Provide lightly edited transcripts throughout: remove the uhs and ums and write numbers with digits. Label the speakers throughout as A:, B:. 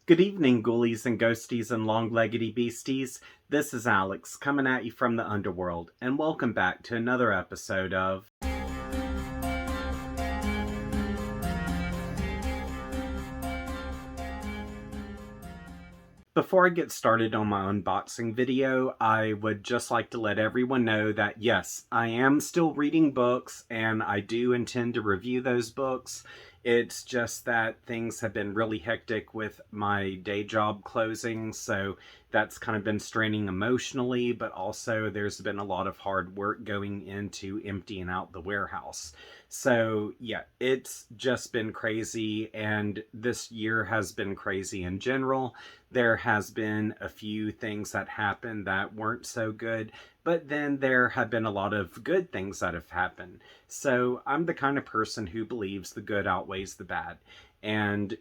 A: Good evening, ghoulies and ghosties and long-leggedy beasties. This is Alex, coming at you from the underworld, and welcome back to another episode of... Before I get started on my unboxing video, I would just like to let everyone know that yes, I am still reading books, and I do intend to review those books. It's just that things have been really hectic with my day job closing, so that's kind of been straining emotionally, but also there's been a lot of hard work going into emptying out the warehouse. So yeah, it's just been crazy, and this year has been crazy in general. There has been a few things that happened that weren't so good, but then there have been a lot of good things that have happened. So I'm the kind of person who believes the good outweighs the bad. And,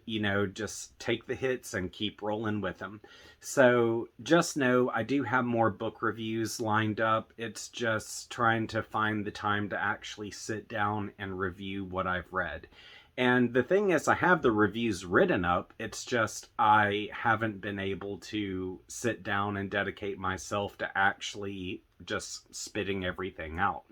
A: just take the hits and keep rolling with them. So just know I do have more book reviews lined up. It's just trying to find the time to actually sit down and review what I've read. And the thing is, I have the reviews written up. It's just I haven't been able to sit down and dedicate myself to actually just spitting everything out.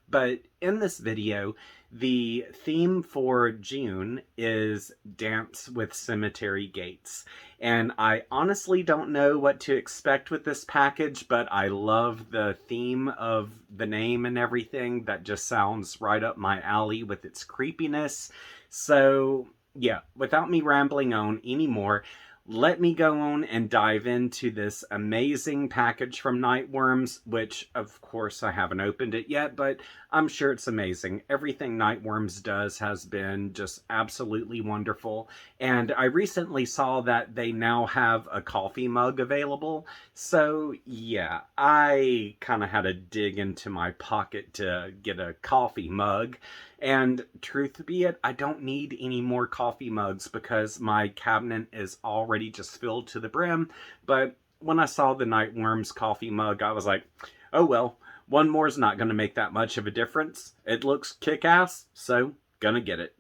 A: But in this video, the theme for June is Dance with Cemetery Gates. And I honestly don't know what to expect with this package, but I love the theme of the name and everything. That just sounds right up my alley with its creepiness. So yeah, without me rambling on anymore, let me go on and dive into this amazing package from Nightworms, which, of course, I haven't opened it yet, but I'm sure it's amazing. Everything Nightworms does has been just absolutely wonderful, and I recently saw that they now have a coffee mug available, so yeah, I kind of had to dig into my pocket to get a coffee mug. And truth be it, I don't need any more coffee mugs because my cabinet is already just filled to the brim. But when I saw the Nightworms coffee mug, I was like, oh well, one more is not going to make that much of a difference. It looks kick-ass, so gonna get it.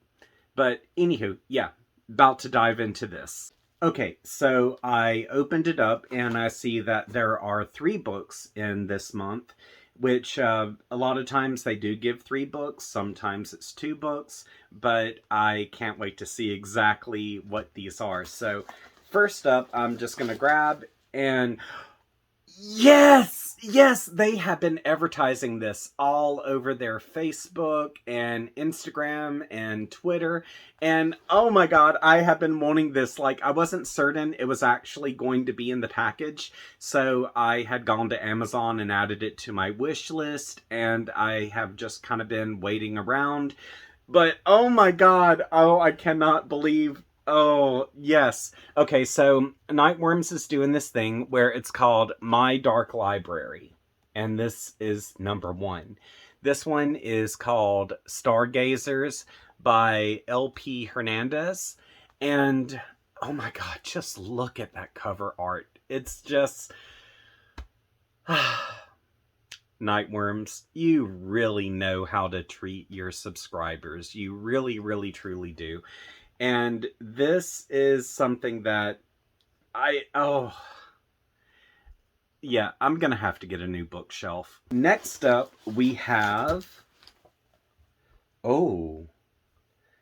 A: But anywho, yeah, about to dive into this. Okay, so I opened it up and I see that there are 3 books in this month, which a lot of times they do give 3 books, sometimes it's 2 books, but I can't wait to see exactly what these are. So first up, I'm just going to grab and... Yes, they have been advertising this all over their Facebook and Instagram and Twitter. And oh my god, I have been wanting this. Like, I wasn't certain it was actually going to be in the package. So I had gone to Amazon and added it to my wish list. And I have just kind of been waiting around. But oh my god, oh, I cannot believe... Oh, yes. Okay, so Nightworms is doing this thing where it's called My Dark Library. And this is number 1. This one is called Stargazers by L.P. Hernandez. And, oh my god, just look at that cover art. It's just... Nightworms, you really know how to treat your subscribers. You really, really, truly do. And this is something that yeah, I'm gonna have to get a new bookshelf. Next up, we have... Oh,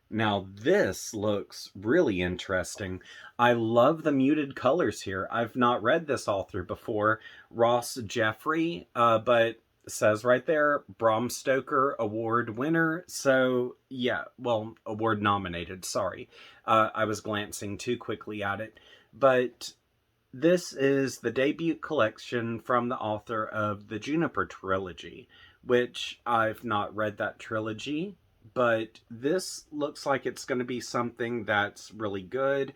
A: now this looks really interesting. I love the muted colors here. I've not read this author before, Ross Jeffrey, but says right there, Bram Stoker Award winner. So yeah, well, award nominated, sorry. I was glancing too quickly at it. But this is the debut collection from the author of the Juniper trilogy, which I've not read that trilogy, but this looks like it's going to be something that's really good.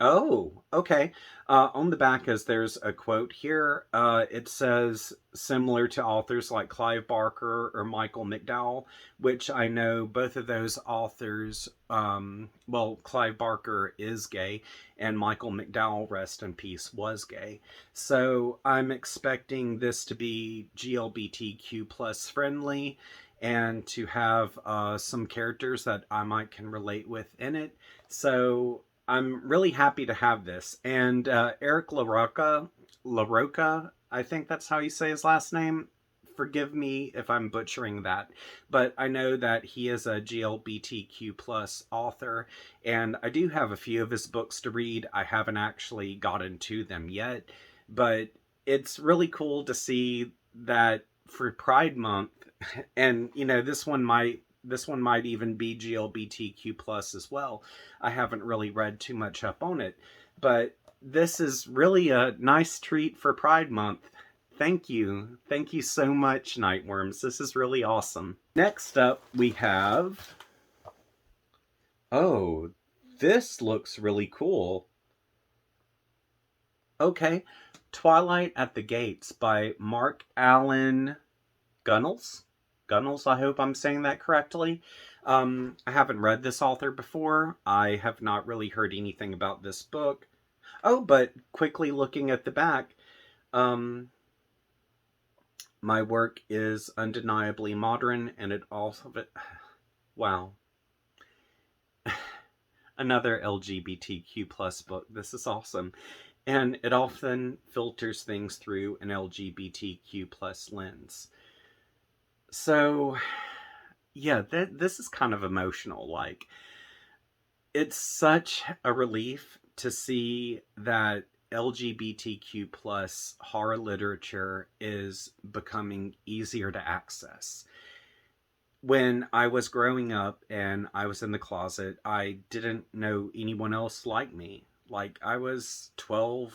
A: Oh, okay. On the back, as there's a quote here, it says, similar to authors like Clive Barker or Michael McDowell, which I know both of those authors, well, Clive Barker is gay, and Michael McDowell, rest in peace, was gay. So I'm expecting this to be GLBTQ plus friendly, and to have some characters that I might can relate with in it. So I'm really happy to have this. And Eric LaRocca, I think that's how you say his last name. Forgive me if I'm butchering that, but I know that he is a GLBTQ plus author, and I do have a few of his books to read. I haven't actually gotten to them yet, but it's really cool to see that for Pride Month, and this one might even be GLBTQ plus as well. I haven't really read too much up on it, but this is really a nice treat for Pride Month. Thank you. Thank you so much, Nightworms. This is really awesome. Next up, we have... Oh, this looks really cool. Okay. Twilight at the Gates by Mark Allen Gunnels. Gunnels, I hope I'm saying that correctly. I haven't read this author before. I have not really heard anything about this book. Oh, but quickly looking at the back, my work is undeniably modern, and it also... Wow. Another LGBTQ plus book. This is awesome. And it often filters things through an LGBTQ plus lens. So, yeah, this is kind of emotional. Like, it's such a relief to see that LGBTQ plus horror literature is becoming easier to access. When I was growing up and I was in the closet, I didn't know anyone else like me. Like, I was 12,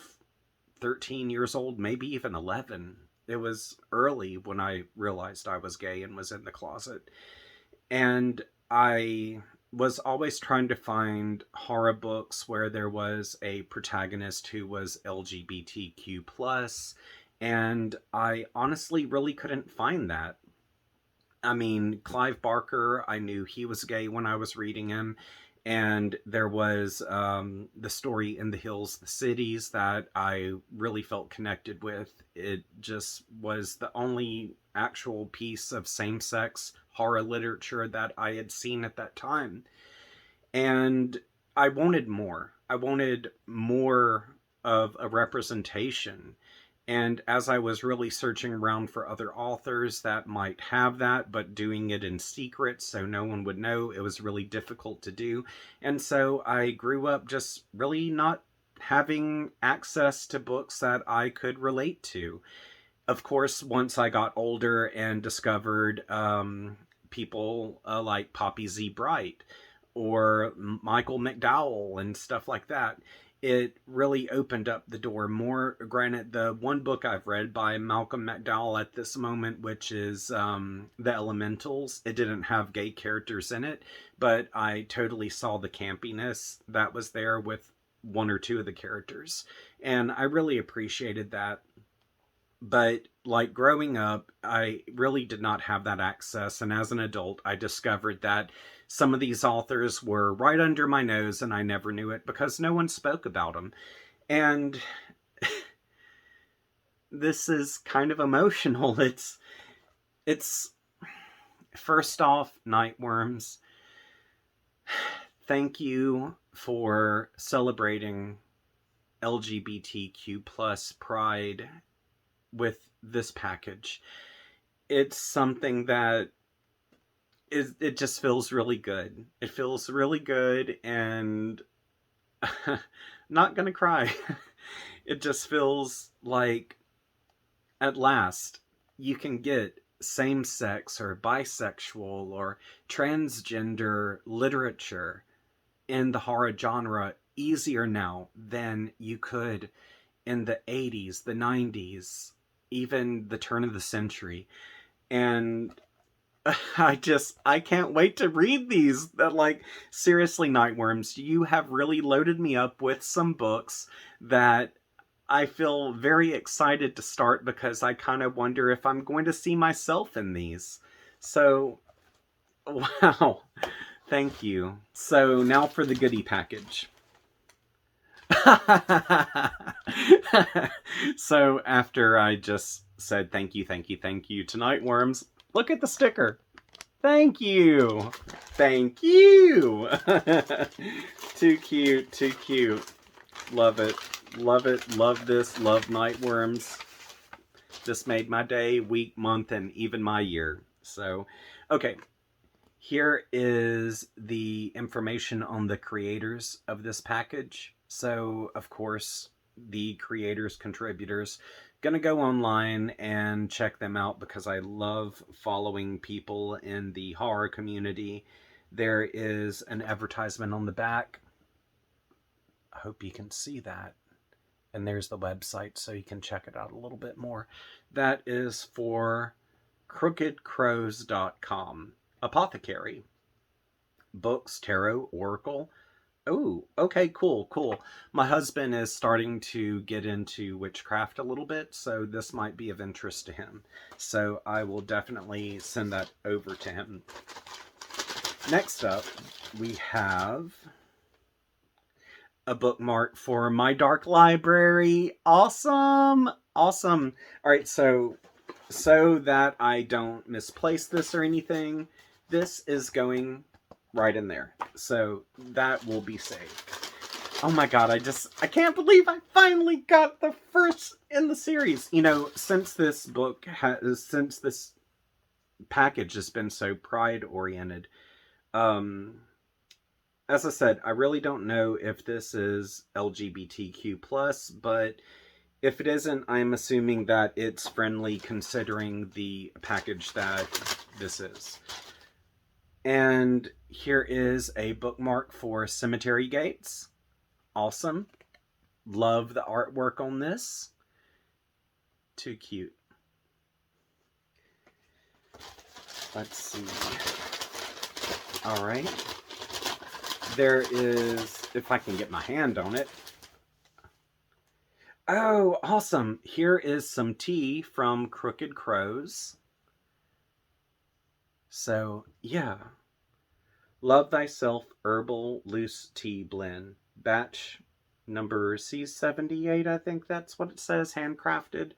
A: 13 years old, maybe even 11. It was early when I realized I was gay and was in the closet. And I was always trying to find horror books where there was a protagonist who was LGBTQ plus, and I honestly really couldn't find that. I mean, Clive Barker, I knew he was gay when I was reading him, and there was the story In the Hills, the Cities that I really felt connected with. It just was the only actual piece of same-sex horror literature that I had seen at that time. And I wanted more. I wanted more of a representation. And as I was really searching around for other authors that might have that, but doing it in secret so no one would know, it was really difficult to do. And so I grew up just really not having access to books that I could relate to. Of course, once I got older and discovered people like Poppy Z. Bright or Michael McDowell and stuff like that, it really opened up the door more. Granted, the one book I've read by Malcolm McDowell at this moment, which is The Elementals, it didn't have gay characters in it, but I totally saw the campiness that was there with one or two of the characters, and I really appreciated that. But like growing up, I really did not have that access. And as an adult, I discovered that some of these authors were right under my nose and I never knew it because no one spoke about them. And this is kind of emotional. It's first off, Nightworms, thank you for celebrating LGBTQ plus pride with this package. It's something that it just feels really good. It feels really good, and not gonna cry. It just feels like at last you can get same-sex or bisexual or transgender literature in the horror genre easier now than you could in the 80s, the 90s, even the turn of the century. And I can't wait to read these. Like, seriously, Nightworms, you have really loaded me up with some books that I feel very excited to start because I kind of wonder if I'm going to see myself in these. So, wow. Thank you. So, now for the goodie package. So after I just said thank you to Nightworms, look at the sticker. Thank you. Thank you. Too cute, too cute. Love it. Love it. Love this. Love Nightworms. This made my day, week, month, and even my year. So, okay. Here is the information on the creators of this package. So, of course, the creators, contributors, gonna go online and check them out because I love following people in the horror community. There is an advertisement on the back. I hope you can see that. And there's the website so you can check it out a little bit more. That is for crookedcrows.com. Apothecary. Books, tarot, oracle. Oh, okay, cool, cool. My husband is starting to get into witchcraft a little bit, so this might be of interest to him. So I will definitely send that over to him. Next up, we have a bookmark for my dark library. Awesome! Awesome. All right, so that I don't misplace this or anything, this is going right in there. So that will be saved. Oh my god, I can't believe I finally got the first in the series. You know, since this package has been so pride oriented, as I said, I really don't know if this is LGBTQ+, but if it isn't, I'm assuming that it's friendly considering the package that this is. And here is a bookmark for Cemetery Gates. Awesome. Love the artwork on this. Too cute. Let's see. All right. There is, if I can get my hand on it. Oh, awesome. Here is some tea from Crooked Crows. So, yeah. Love Thyself Herbal Loose Tea Blend. Batch number C78, I think that's what it says. Handcrafted.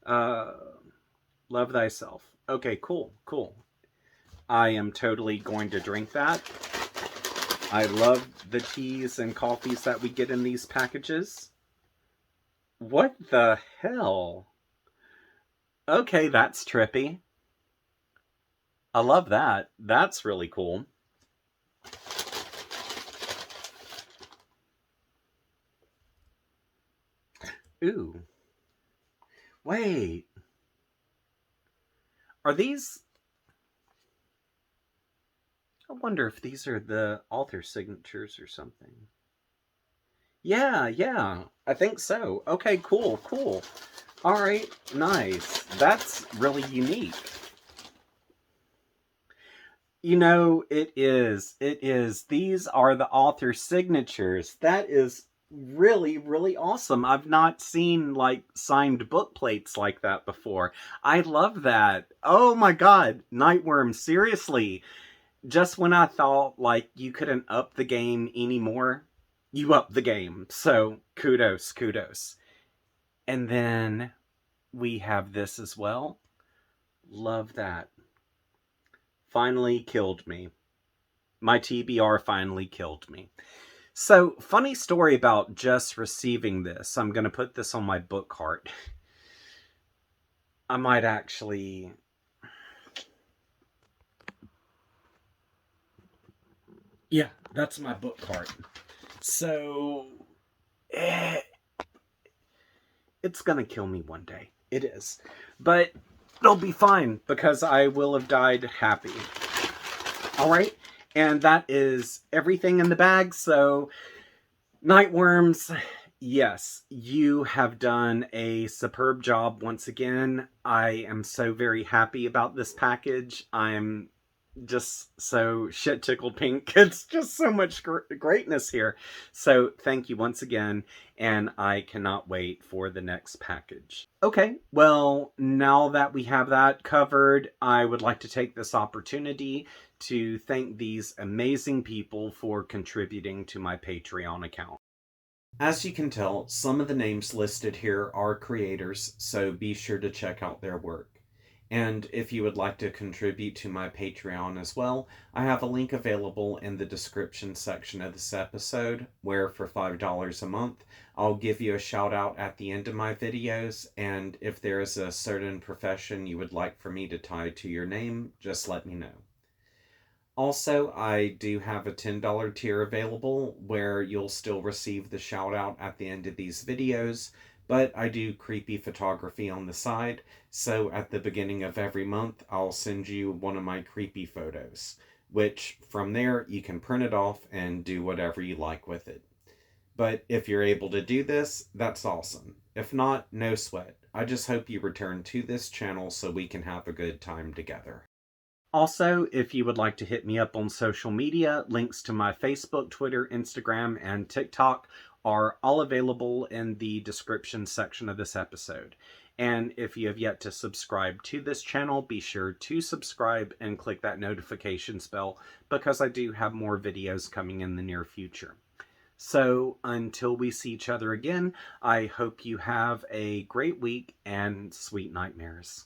A: Love Thyself. Okay, cool, cool. I am totally going to drink that. I love the teas and coffees that we get in these packages. What the hell? Okay, that's trippy. I love that. That's really cool. Ooh. Wait. Are these... I wonder if these are the author signatures or something. Yeah. I think so. Okay, cool, cool. All right, nice. That's really unique. You know, it is. It is. These are the author signatures. That is really, really awesome. I've not seen, like, signed book plates like that before. I love that. Oh my god. Nightworm, seriously. Just when I thought, like, you couldn't up the game anymore, you up the game. So, kudos, kudos. And then we have this as well. Love that. Finally killed me. My TBR finally killed me. So, funny story about just receiving this. I'm going to put this on my book cart. I might actually... Yeah, that's my book cart. So, it's going to kill me one day. It is. But it'll be fine because I will have died happy. All right. And that is everything in the bag. So, Nightworms, yes, you have done a superb job once again. I am so very happy about this package. I'm just so shit tickled pink. It's just so much greatness here. So thank you once again, and I cannot wait for the next package. Okay, well, now that we have that covered, I would like to take this opportunity to thank these amazing people for contributing to my Patreon account. As you can tell, some of the names listed here are creators, so be sure to check out their work. And if you would like to contribute to my Patreon as well, I have a link available in the description section of this episode where for $5 a month, I'll give you a shout out at the end of my videos. And if there is a certain profession you would like for me to tie to your name, just let me know. Also, I do have a $10 tier available where you'll still receive the shout out at the end of these videos, but I do creepy photography on the side, so at the beginning of every month, I'll send you one of my creepy photos, which from there you can print it off and do whatever you like with it. But if you're able to do this, that's awesome. If not, no sweat. I just hope you return to this channel so we can have a good time together. Also, if you would like to hit me up on social media, links to my Facebook, Twitter, Instagram, and TikTok are all available in the description section of this episode. And if you have yet to subscribe to this channel, be sure to subscribe and click that notifications bell because I do have more videos coming in the near future. So until we see each other again, I hope you have a great week and sweet nightmares.